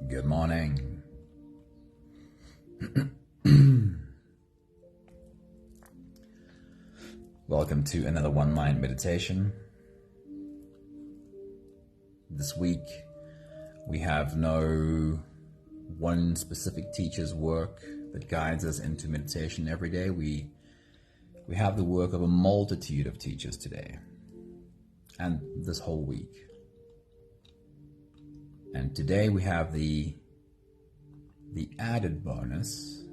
Good morning. Welcome to another one-line meditation. This week we have no one specific teacher's work that guides us into meditation every day. We have the work of a multitude of teachers today and this whole week. And today we have the added bonus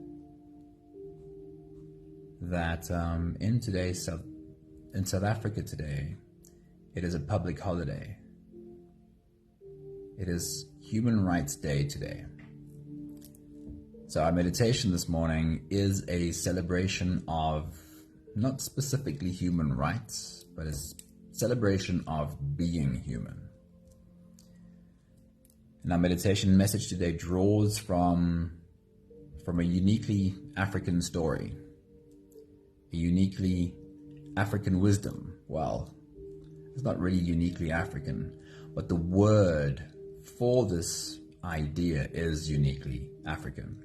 that in South Africa today, it is a public holiday. It is Human Rights Day today. So our meditation this morning is a celebration of not specifically human rights, but a celebration of being human. And our meditation message today draws from a uniquely African story, a uniquely African wisdom. Well, it's not really uniquely African, but the word for this idea is uniquely African.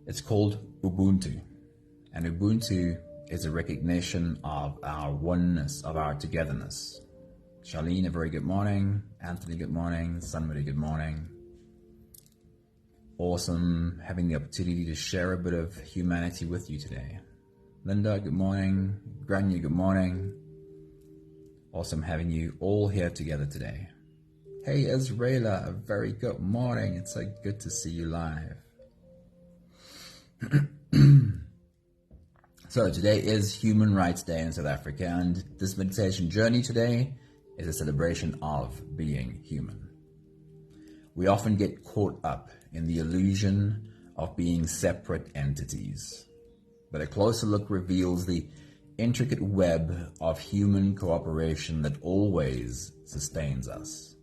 It's called UBUNTU, and UBUNTU is a recognition of our oneness, of our togetherness. Charlene, a very good morning. Anthony, good morning. Sunmary, good morning. Awesome having the opportunity to share a bit of humanity with you today. Linda, good morning. Grania, good morning. Awesome having you all here together today. Hey, Israela, a very good morning. It's so good to see you live. So today is Human Rights Day in South Africa, and this meditation journey today is a celebration of being human. We often get caught up in the illusion of being separate entities, but a closer look reveals the intricate web of human cooperation that always sustains us.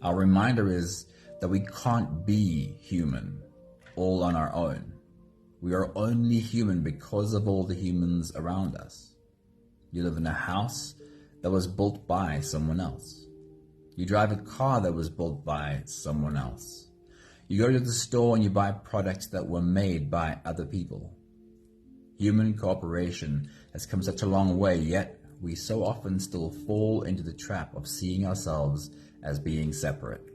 Our reminder is that we can't be human all on our own. We are only human because of all the humans around us. You live in a house that was built by someone else. You drive a car that was built by someone else. You go to the store and you buy products that were made by other people. Human cooperation has come such a long way, yet we so often still fall into the trap of seeing ourselves as being separate.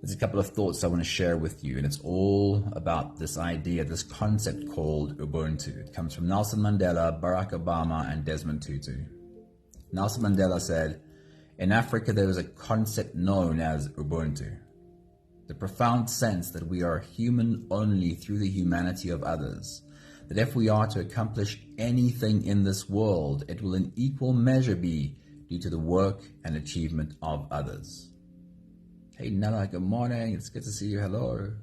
There's a couple of thoughts I want to share with you, and it's all about this idea, this concept called Ubuntu. It comes from Nelson Mandela, Barack Obama, and Desmond Tutu. Nelson Mandela said, "In Africa there is a concept known as Ubuntu, the profound sense that we are human only through the humanity of others, that if we are to accomplish anything in this world, it will in equal measure be due to the work and achievement of others." Hey Nella, good morning. It's good to see you. Hello.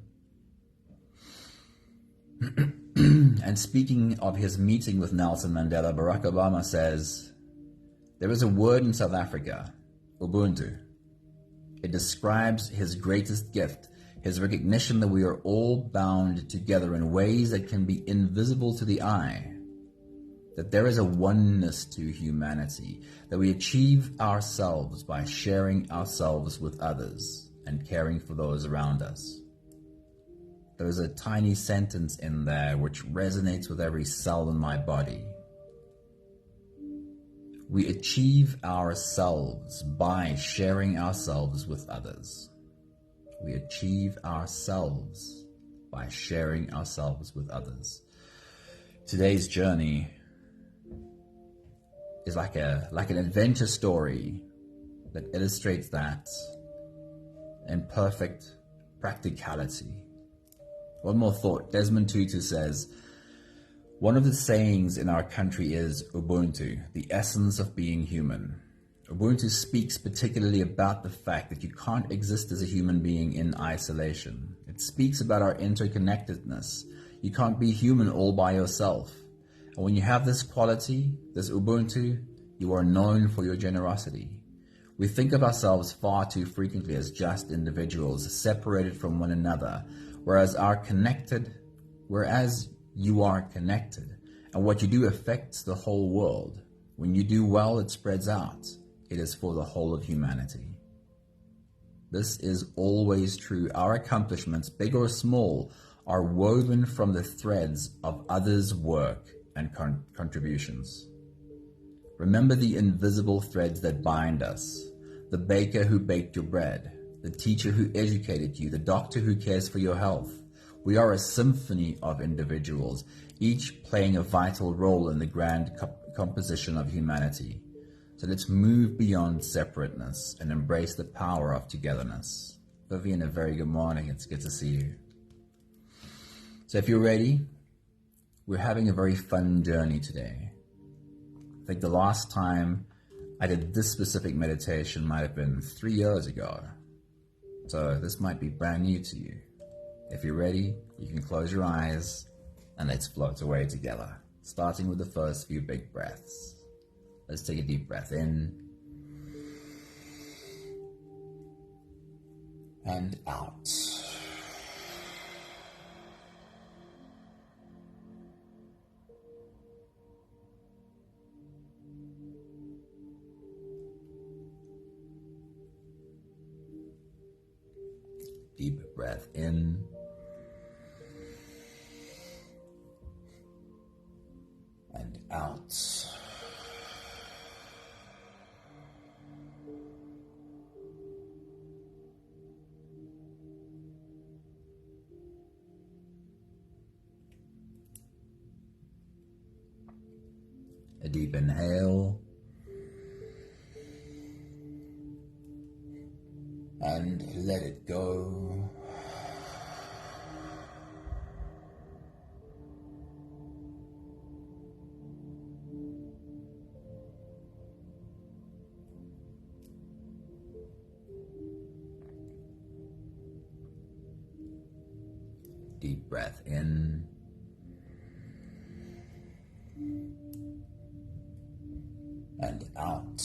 And speaking of his meeting with Nelson Mandela, Barack Obama says, "There is a word in South Africa, Ubuntu. It describes his greatest gift, his recognition that we are all bound together in ways that can be invisible to the eye, that there is a oneness to humanity, that we achieve ourselves by sharing ourselves with others and caring for those around us." There's a tiny sentence in there which resonates with every cell in my body. We achieve ourselves by sharing ourselves with others. We achieve ourselves by sharing ourselves with others. Today's journey is like an adventure story that illustrates that in perfect practicality. One more thought. Desmond Tutu says, "One of the sayings in our country is Ubuntu, the essence of being human. Ubuntu speaks particularly about the fact that you can't exist as a human being in isolation. It speaks about our interconnectedness. You can't be human all by yourself. And when you have this quality, this Ubuntu, you are known for your generosity. We think of ourselves far too frequently as just individuals, separated from one another, whereas you are connected, and what you do affects the whole world. When you do well, it spreads out. It is for the whole of humanity. This is always true. Our accomplishments, big or small, are woven from the threads of others' work and contributions. Remember the invisible threads that bind us. The baker who baked your bread, the teacher who educated you, the doctor who cares for your health. We are a symphony of individuals, each playing a vital role in the grand composition of humanity. So let's move beyond separateness and embrace the power of togetherness. Vivian, a very good morning. It's good to see you. So if you're ready, we're having a very fun journey today. I think the last time I did this specific meditation might have been 3 years ago. So this might be brand new to you. If you're ready, you can close your eyes and let's float away together, starting with the first few big breaths. Let's take a deep breath in and out. Deep breath in and out. A deep inhale and let it go. Deep breath in and out.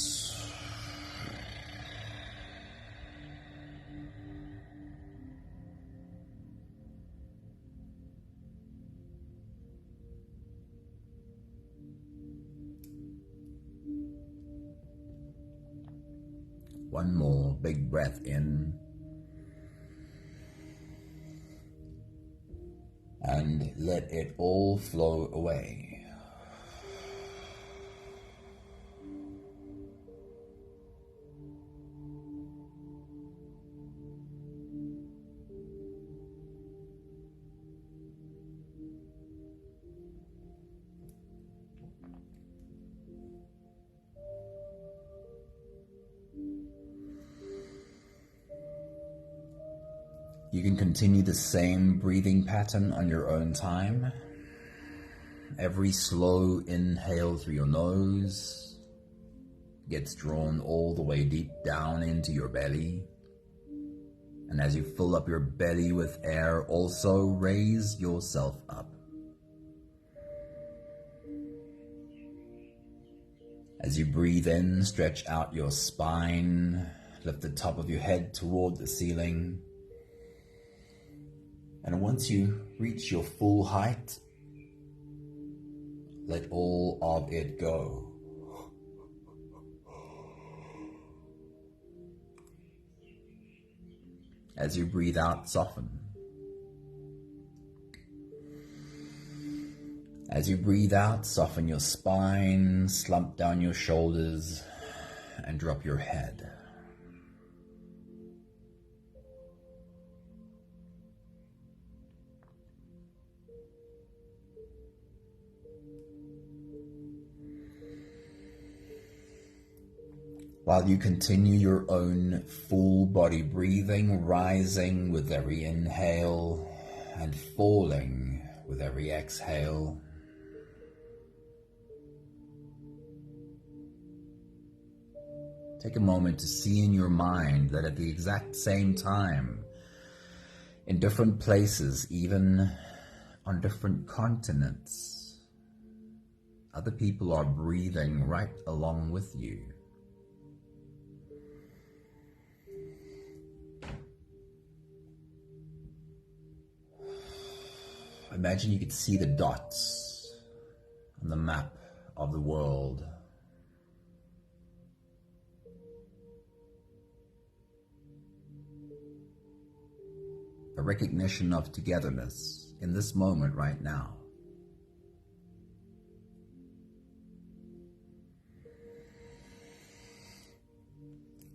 One more big breath in and let it all flow away. You can continue the same breathing pattern on your own time. Every slow inhale through your nose gets drawn all the way deep down into your belly. And as you fill up your belly with air, also raise yourself up. As you breathe in, stretch out your spine, lift the top of your head toward the ceiling. And once you reach your full height, let all of it go. As you breathe out, soften. As you breathe out, soften your spine, slump down your shoulders, and drop your head. While you continue your own full body breathing, rising with every inhale and falling with every exhale. Take a moment to see in your mind that at the exact same time, in different places, even on different continents, other people are breathing right along with you. Imagine you could see the dots on the map of the world. recognition of togetherness in this moment right now.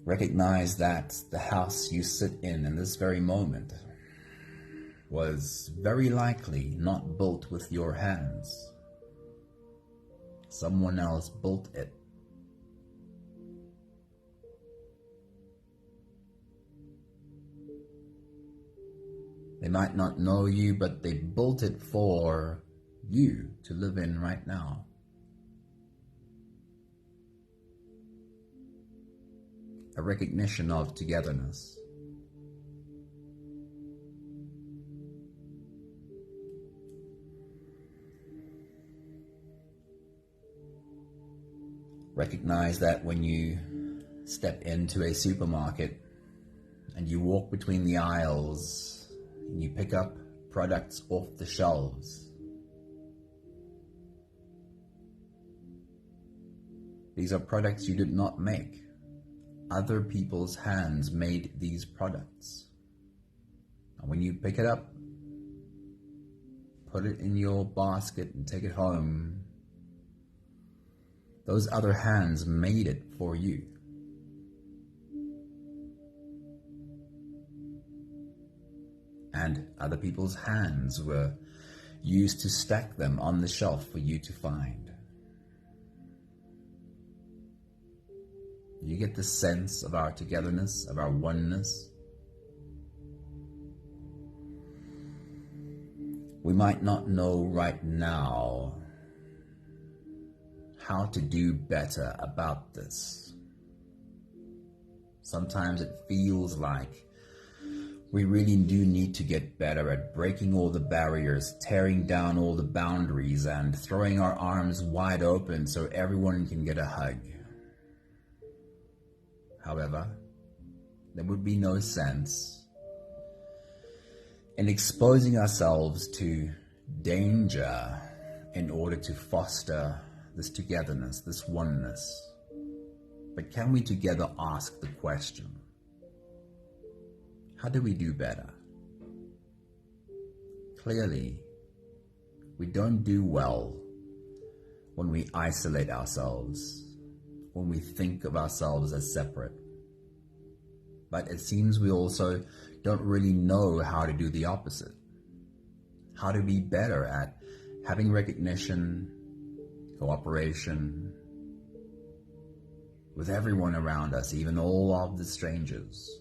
Recognize that the house you sit in this very moment was very likely not built with your hands. Someone else built it. They might not know you, but they built it for you to live in right now. A recognition of togetherness. Recognize that when you step into a supermarket and you walk between the aisles and you pick up products off the shelves, these are products you did not make. Other people's hands made these products. And when you pick it up, put it in your basket and take it home, those other hands made it for you. And other people's hands were used to stack them on the shelf for you to find. You get the sense of our togetherness, of our oneness. We might not know right now how to do better about this. Sometimes it feels like we really do need to get better at breaking all the barriers, tearing down all the boundaries, and throwing our arms wide open so everyone can get a hug. However, there would be no sense in exposing ourselves to danger in order to foster this togetherness, this oneness. But can we together ask the question, how do we do better? Clearly, we don't do well when we isolate ourselves, when we think of ourselves as separate. But it seems we also don't really know how to do the opposite. How to be better at having recognition, cooperation with everyone around us, even all of the strangers.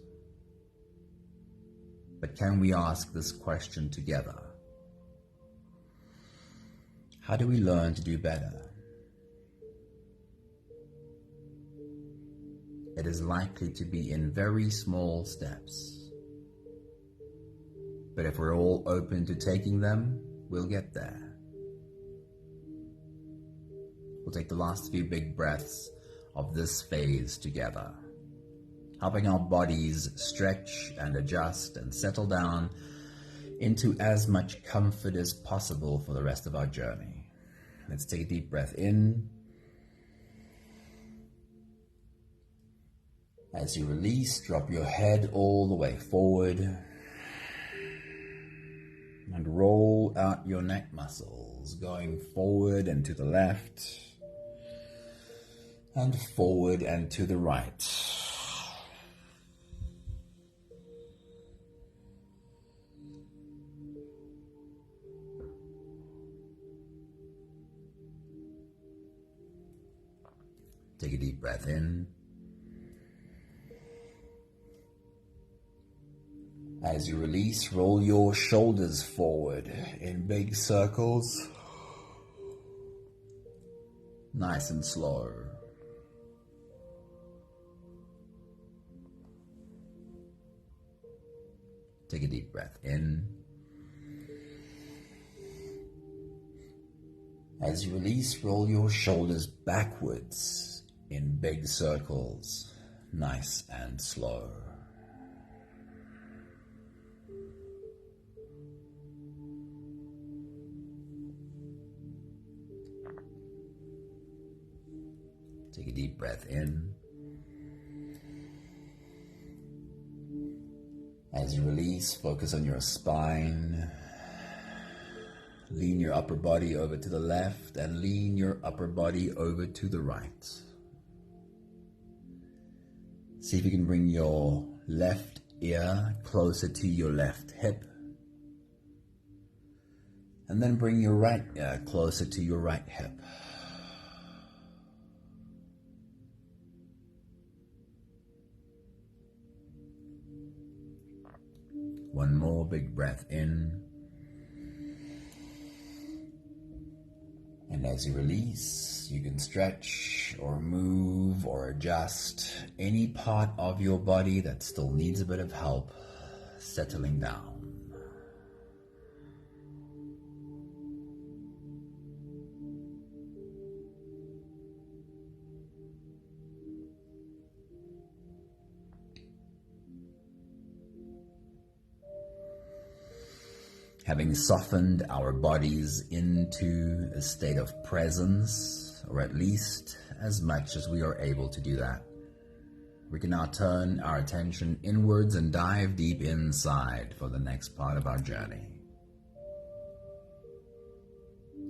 But can we ask this question together? How do we learn to do better? It is likely to be in very small steps. But if we're all open to taking them, we'll get there. We'll take the last few big breaths of this phase together, helping our bodies stretch and adjust and settle down into as much comfort as possible for the rest of our journey. Let's take a deep breath in. As you release, drop your head all the way forward and roll out your neck muscles, going forward and to the left and forward and to the right. Take a deep breath in. As you release, roll your shoulders forward in big circles, nice and slow. Take a deep breath in. As you release, roll your shoulders backwards in big circles, nice and slow. Take a deep breath in. As you release, focus on your spine. Lean your upper body over to the left and lean your upper body over to the right. See if you can bring your left ear closer to your left hip. And then bring your right ear closer to your right hip. One more big breath in. And as you release, you can stretch or move or adjust any part of your body that still needs a bit of help settling down. Having softened our bodies into a state of presence, or at least as much as we are able to do that, we can now turn our attention inwards and dive deep inside for the next part of our journey.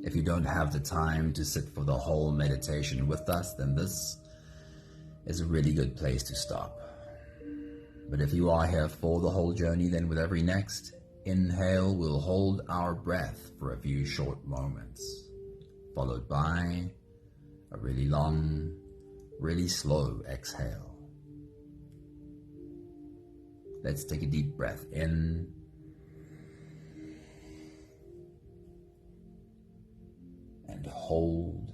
If you don't have the time to sit for the whole meditation with us, then this is a really good place to stop. But if you are here for the whole journey, then with every next inhale, we'll hold our breath for a few short moments, followed by a really long, really slow exhale. Let's take a deep breath in and hold.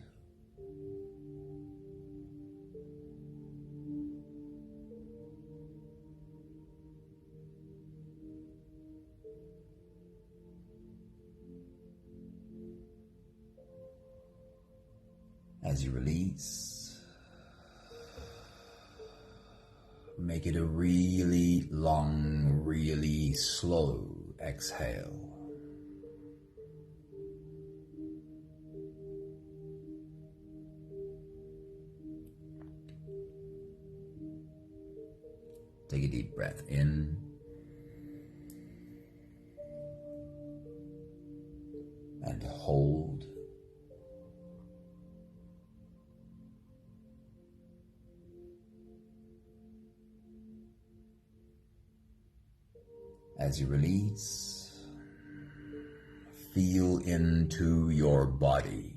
As you release, make it a really long, really slow exhale. Take a deep breath in and hold. As you release, feel into your body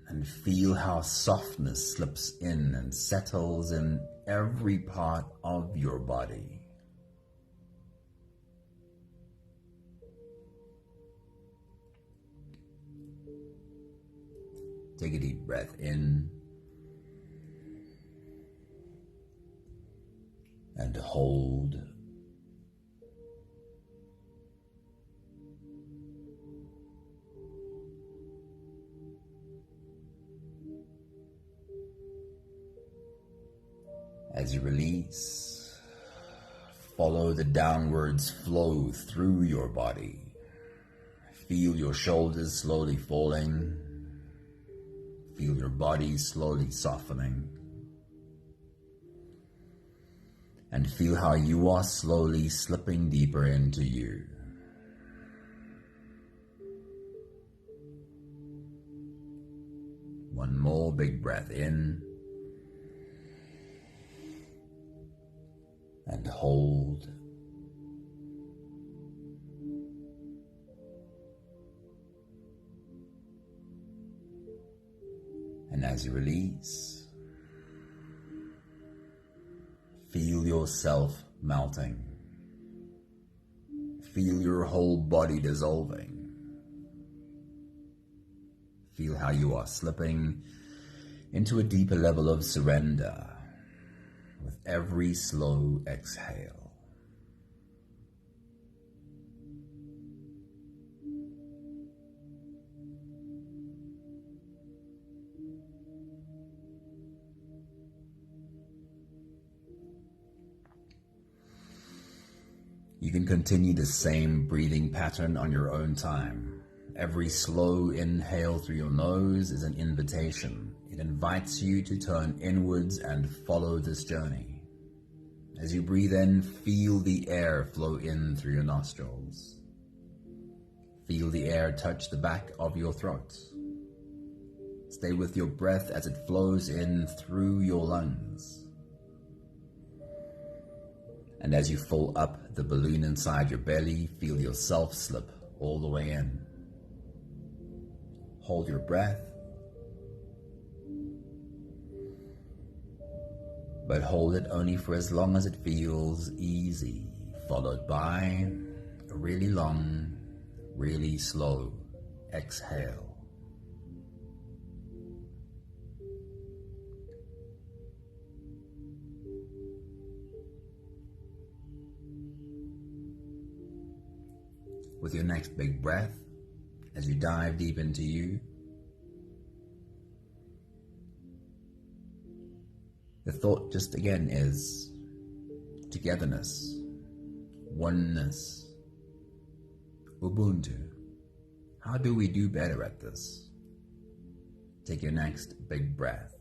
and feel how softness slips in and settles in every part of your body. Take a deep breath in and hold. As you release, follow the downwards flow through your body. Feel your shoulders slowly falling. Feel your body slowly softening. And feel how you are slowly slipping deeper into you. One more big breath in. And hold. And as you release, feel yourself melting. Feel your whole body dissolving. Feel how you are slipping into a deeper level of surrender with every slow exhale. You can continue the same breathing pattern on your own time. Every slow inhale through your nose is an invitation. It invites you to turn inwards and follow this journey. As you breathe in, feel the air flow in through your nostrils. Feel the air touch the back of your throat. Stay with your breath as it flows in through your lungs. And as you fill up the balloon inside your belly, feel yourself slip all the way in. Hold your breath, but hold it only for as long as it feels easy, followed by a really long, really slow exhale. With your next big breath, as you dive deep into you, the thought just again is togetherness, oneness, Ubuntu. How do we do better at this? Take your next big breath.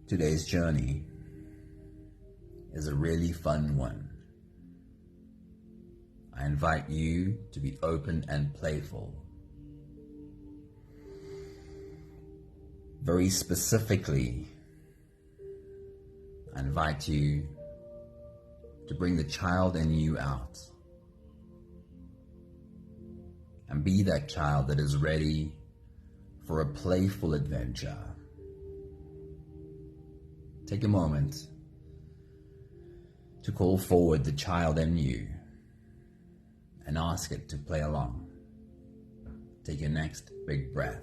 Today's journey is a really fun one. I invite you to be open and playful. Very specifically, I invite you to bring the child in you out and be that child that is ready for a playful adventure. Take a moment to call forward the child in you and ask it to play along. Take your next big breath.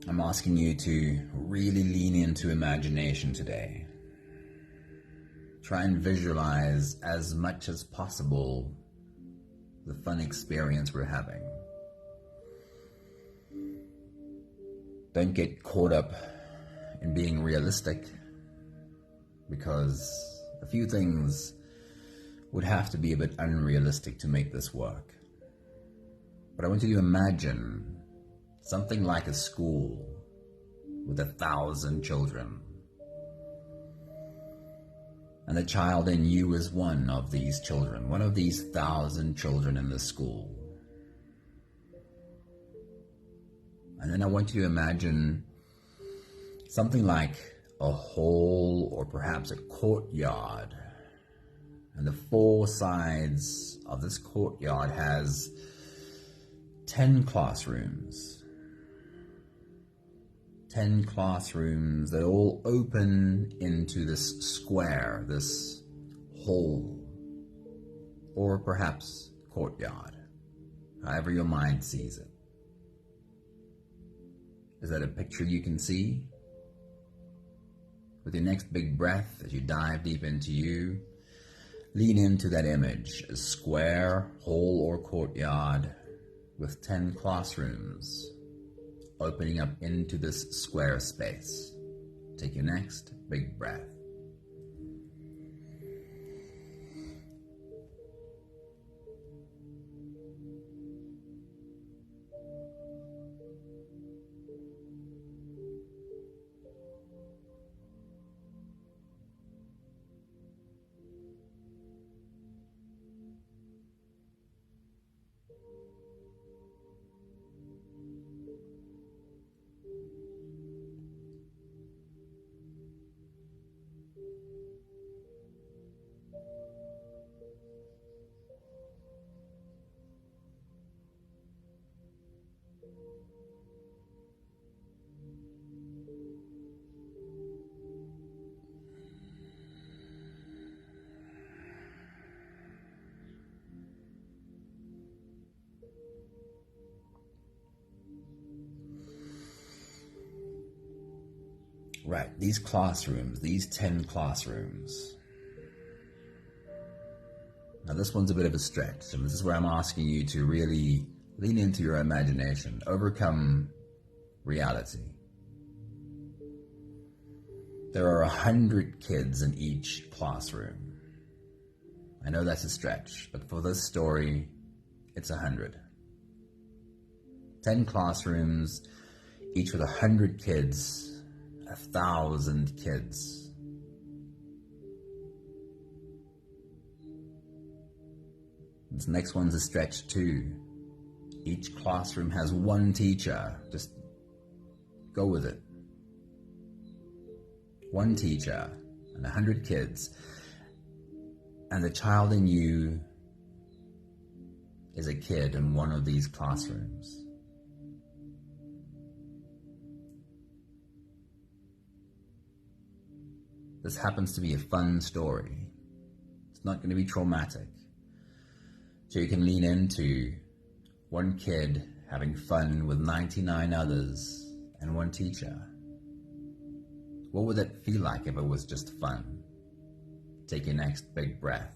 I'm asking you to really lean into imagination today. Try and visualize as much as possible the fun experience we're having. Don't get caught up in being realistic, because a few things would have to be a bit unrealistic to make this work. But I want you to imagine something like a school with 1,000 children. And the child in you is one of these children, one of these 1,000 children in the school. And then I want you to imagine something like a hall or perhaps a courtyard. And the four sides of this courtyard has 10 classrooms. 10 classrooms that all open into this square, this hall, or perhaps courtyard, however your mind sees it. Is that a picture you can see? With your next big breath, as you dive deep into you, lean into that image, a square, hall, or courtyard with 10 classrooms opening up into this square space. Take your next big breath. Right, these classrooms, these 10 classrooms. Now this one's a bit of a stretch, and this is where I'm asking you to really lean into your imagination, overcome reality. There are 100 kids in each classroom. I know that's a stretch, but for this story, it's 100. 10 classrooms, each with 100 kids, 1,000 kids. This next one's a stretch too. Each classroom has one teacher. Just go with it. One teacher and 100 kids. And the child in you is a kid in one of these classrooms. This happens to be a fun story. It's not going to be traumatic. So you can lean into one kid having fun with 99 others and one teacher. What would it feel like if it was just fun? Take your next big breath.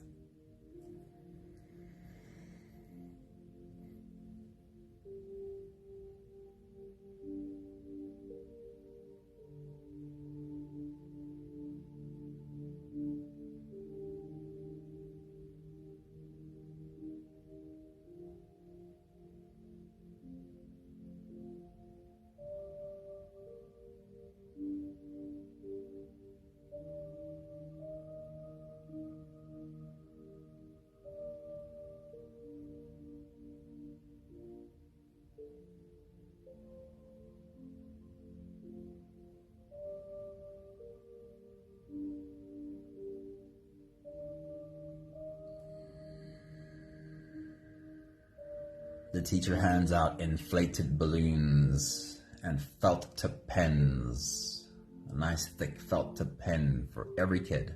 The teacher hands out inflated balloons and felt tip pens, a nice thick felt tip pen for every kid,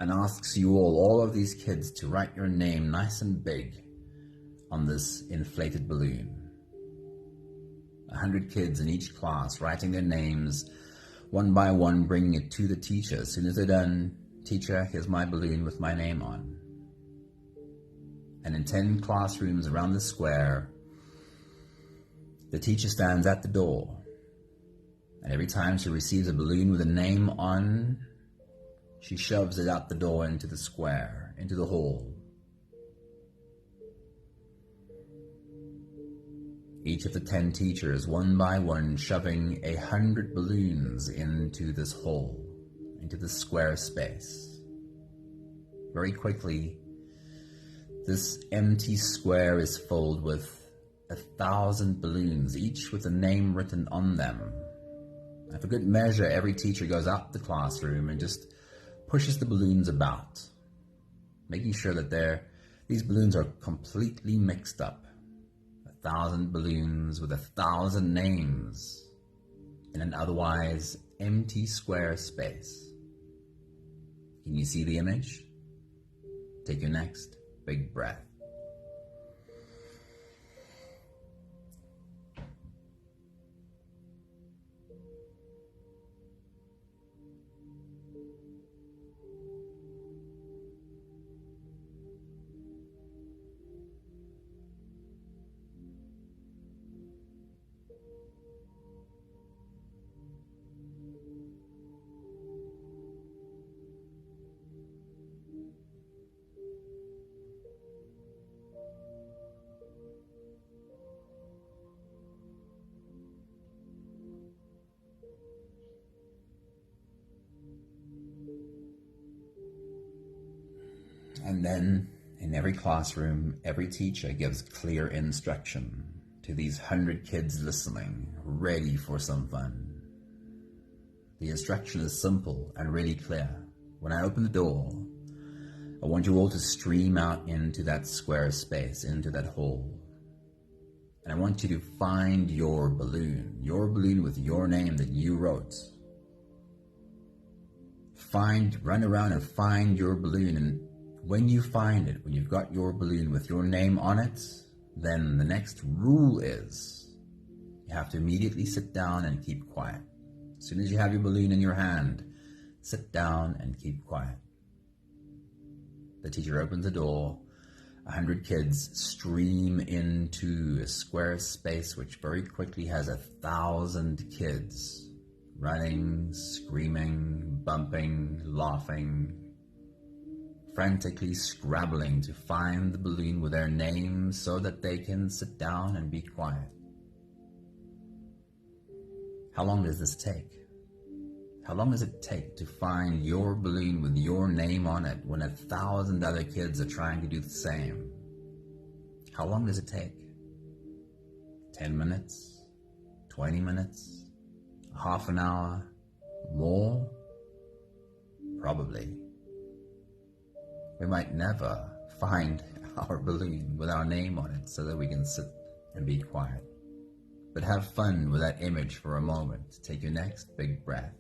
and asks you all of these kids to write your name nice and big on this inflated balloon. 100 kids in each class writing their names one by one, bringing it to the teacher. As soon as they're done, teacher, here's my balloon with my name on. And in 10 classrooms around the square, the teacher stands at the door. And every time she receives a balloon with a name on, she shoves it out the door into the square, into the hall. Each of the 10 teachers, one by one, shoving 100 balloons into this hole, into this square space. Very quickly, this empty square is filled with 1,000 balloons, each with a name written on them. And for good measure, every teacher goes out the classroom and just pushes the balloons about, making sure that these balloons are completely mixed up. 1,000 balloons with 1,000 names. in an otherwise empty square space. Can you see the image? Take your next big breath. And then, in every classroom, every teacher gives clear instruction to these 100 kids listening, ready for some fun. The instruction is simple and really clear. When I open the door, I want you all to stream out into that square space, into that hall. And I want you to find your balloon with your name that you wrote. Run around and find your balloon, and when you find it, when you've got your balloon with your name on it, then the next rule is you have to immediately sit down and keep quiet. As soon as you have your balloon in your hand, sit down and keep quiet. The teacher opens the door. 100 kids stream into a square space which very quickly has 1,000 kids running, screaming, bumping, laughing, frantically scrabbling to find the balloon with their names so that they can sit down and be quiet. How long does this take? How long does it take to find your balloon with your name on it when 1,000 other kids are trying to do the same? How long does it take? 10 minutes? 20 minutes? Half an hour? More? Probably. We might never find our balloon with our name on it so that we can sit and be quiet. But have fun with that image for a moment. Take your next big breath.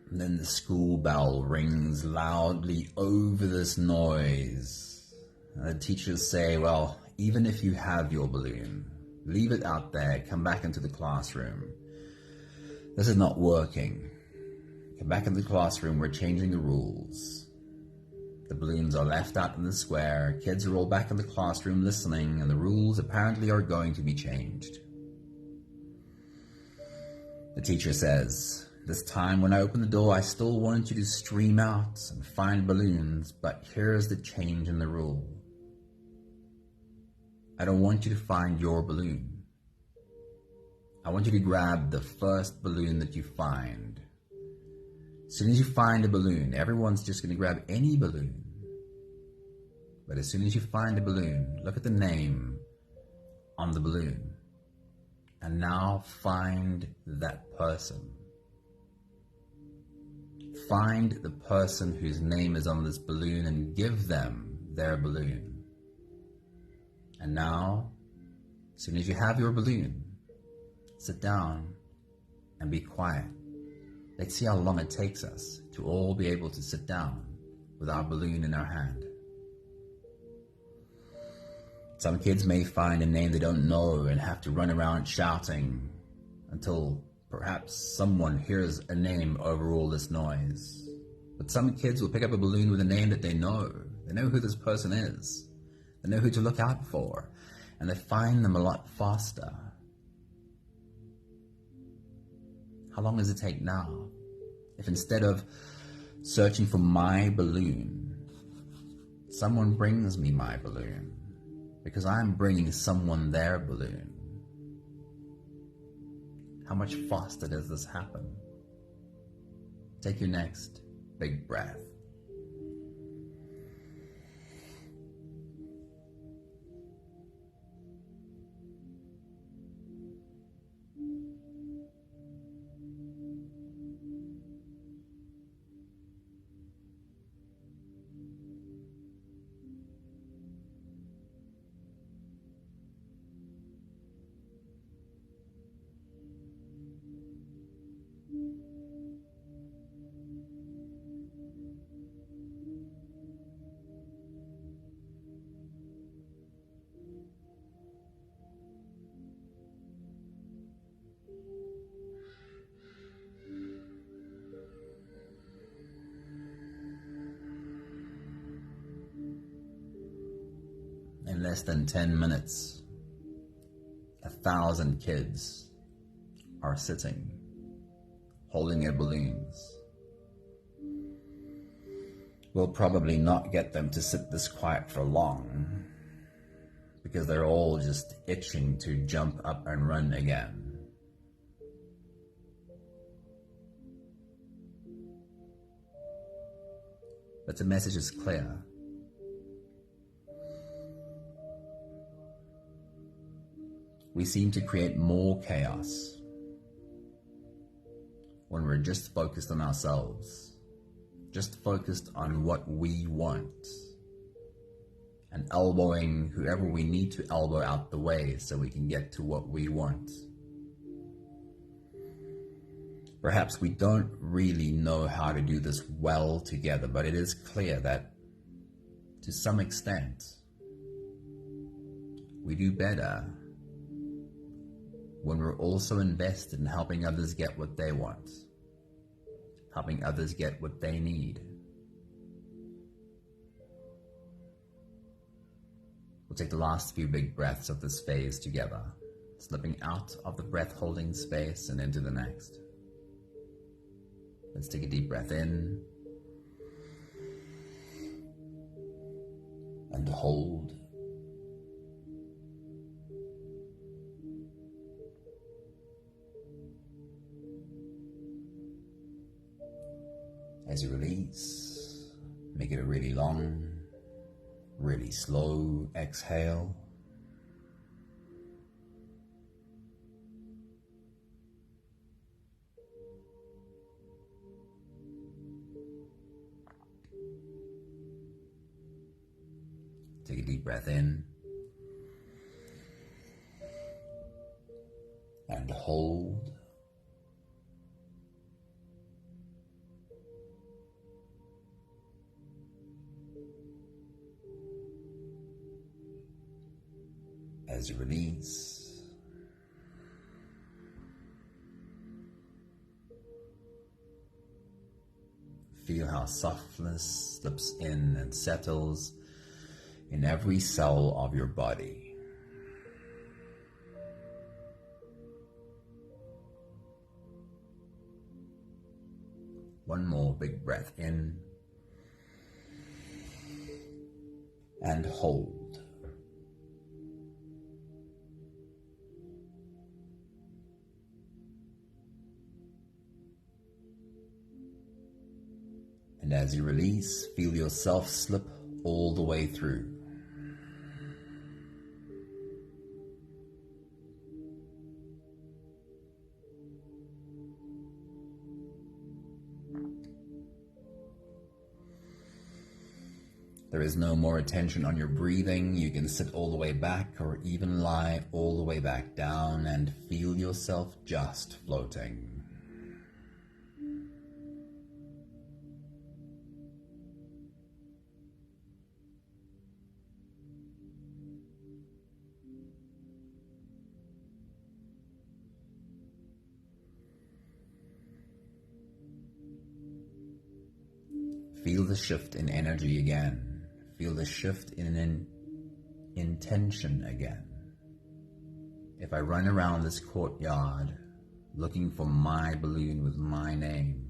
And then the school bell rings loudly over this noise. And the teachers say, well, even if you have your balloon, leave it out there, come back into the classroom. This is not working. Come back into the classroom, we're changing the rules. The balloons are left out in the square, kids are all back in the classroom listening, and the rules apparently are going to be changed. The teacher says, this time when I open the door, I still wanted you to stream out and find balloons, but here's the change in the rule. I don't want you to find your balloon. I want you to grab the first balloon that you find. As soon as you find a balloon, everyone's just going to grab any balloon. But as soon as you find a balloon, look at the name on the balloon. And now find that person. Find the person whose name is on this balloon and give them their balloon. And now, as soon as you have your balloon, sit down and be quiet. Let's see how long it takes us to all be able to sit down with our balloon in our hand. Some kids may find a name they don't know and have to run around shouting until perhaps someone hears a name over all this noise. But some kids will pick up a balloon with a name that they know. They know who this person is. They know who to look out for. and they find them a lot faster. How long does it take now? If instead of searching for my balloon, someone brings me my balloon, because I'm bringing someone their balloon, how much faster does this happen? Take your next big breath. In less than 10 minutes, 1,000 kids are sitting, holding their balloons. We'll probably not get them to sit this quiet for long, because they're all just itching to jump up and run again. But the message is clear. We seem to create more chaos when we're just focused on ourselves, just focused on what we want, and elbowing whoever we need to elbow out the way so we can get to what we want. Perhaps we don't really know how to do this well together, but it is clear that to some extent, we do better when we're also invested in helping others get what they want, helping others get what they need. We'll take the last few big breaths of this phase together, slipping out of the breath-holding space and into the next. Let's take a deep breath in and hold. As you release, make it a really long, really slow exhale. Take a deep breath in and hold. As you release, feel how softness slips in and settles in every cell of your body. One more big breath in and hold. And as you release, feel yourself slip all the way through. There is no more attention on your breathing. You can sit all the way back or even lie all the way back down and feel yourself just floating. Feel the shift in energy again. Feel the shift in intention again. if I run around this courtyard looking for my balloon with my name?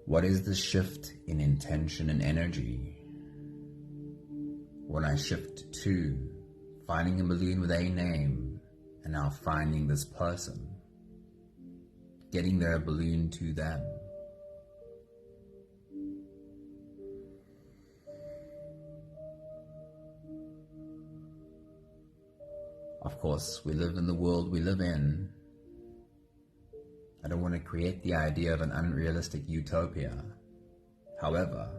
What is the shift in intention and energy when I shift to finding a balloon with a name and now finding this person, getting their balloon to them? Of course, we live in the world we live in. I don't want to create the idea of an unrealistic utopia. However,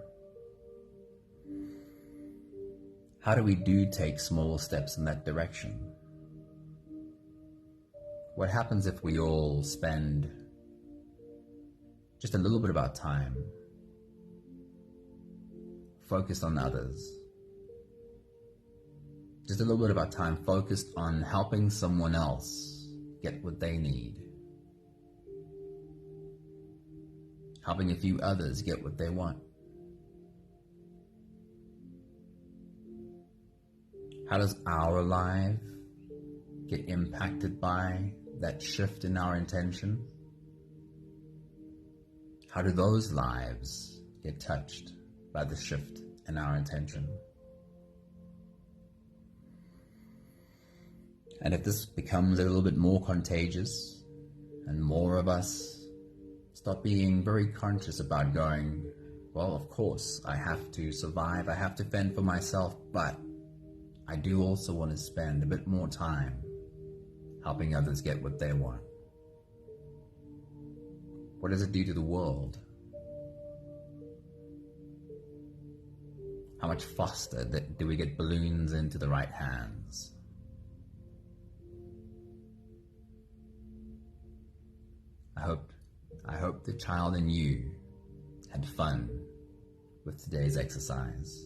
how do we take small steps in that direction? What happens if we all spend just a little bit of our time focused on others? Just a little bit of our time focused on helping someone else get what they need. Helping a few others get what they want. How does our life get impacted by that shift in our intention? How do those lives get touched by the shift in our intention? And if this becomes a little bit more contagious and more of us start being very conscious about going, well, of course, I have to survive, I have to fend for myself, but I do also want to spend a bit more time helping others get what they want. What does it do to the world? How much faster do we get balloons into the right hands? I hope the child in you had fun with today's exercise.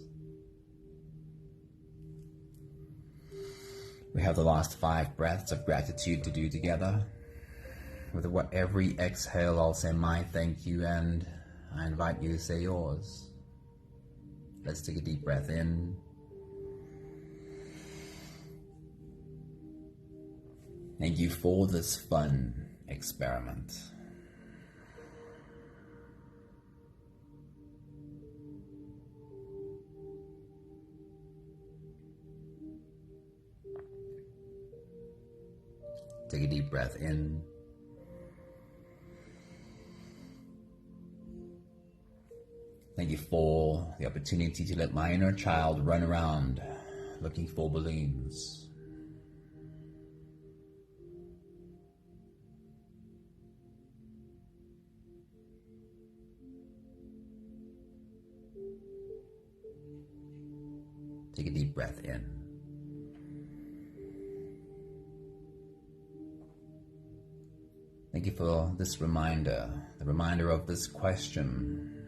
We have the last 5 breaths of gratitude to do together. With every exhale, I'll say my thank you, and I invite you to say yours. Let's take a deep breath in. Thank you for this fun experiment. Take a deep breath in. Thank you for the opportunity to let my inner child run around looking for balloons. Take a deep breath in. Thank you for this reminder, the reminder of this question.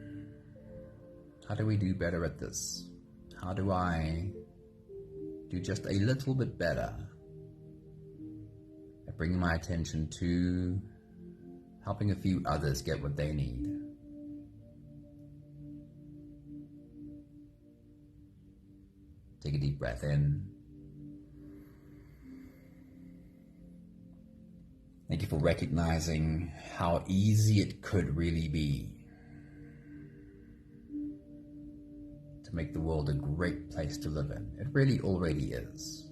How do we do better at this? How do I do just a little bit better at bringing my attention to helping a few others get what they need? Take a deep breath in. Thank you for recognizing how easy it could really be to make the world a great place to live in. It really already is.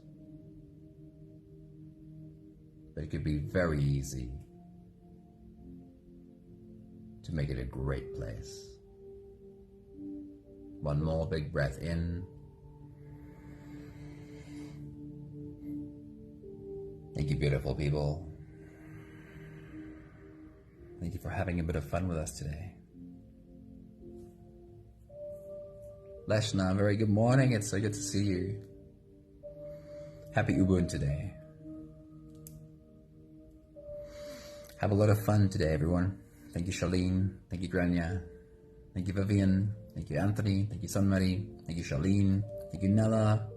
But it could be very easy to make it a great place. One more big breath in. Thank you, beautiful people. Thank you for having a bit of fun with us today. Leshna, very good morning. It's so good to see you. Happy UBUNTU today. Have a lot of fun today, everyone. Thank you, Charlene. Thank you, Grania. Thank you, Vivian. Thank you, Anthony. Thank you, Sunmarie. Thank you, Charlene. Thank you, Nella.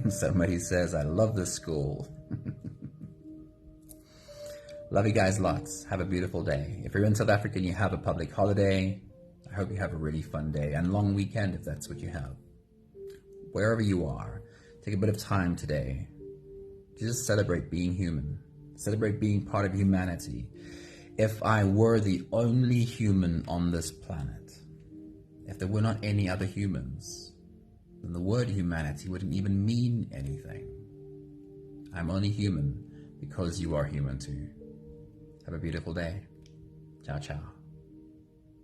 Somebody says, I love this school. Love you guys lots. Have a beautiful day. If you're in South Africa and you have a public holiday, I hope you have a really fun day and long weekend if that's what you have. wherever you are, take a bit of time today to just celebrate being human, celebrate being part of humanity. If I were the only human on this planet, if there were not any other humans, then the word humanity wouldn't even mean anything. I'm only human because you are human too. Have a beautiful day. Ciao, ciao.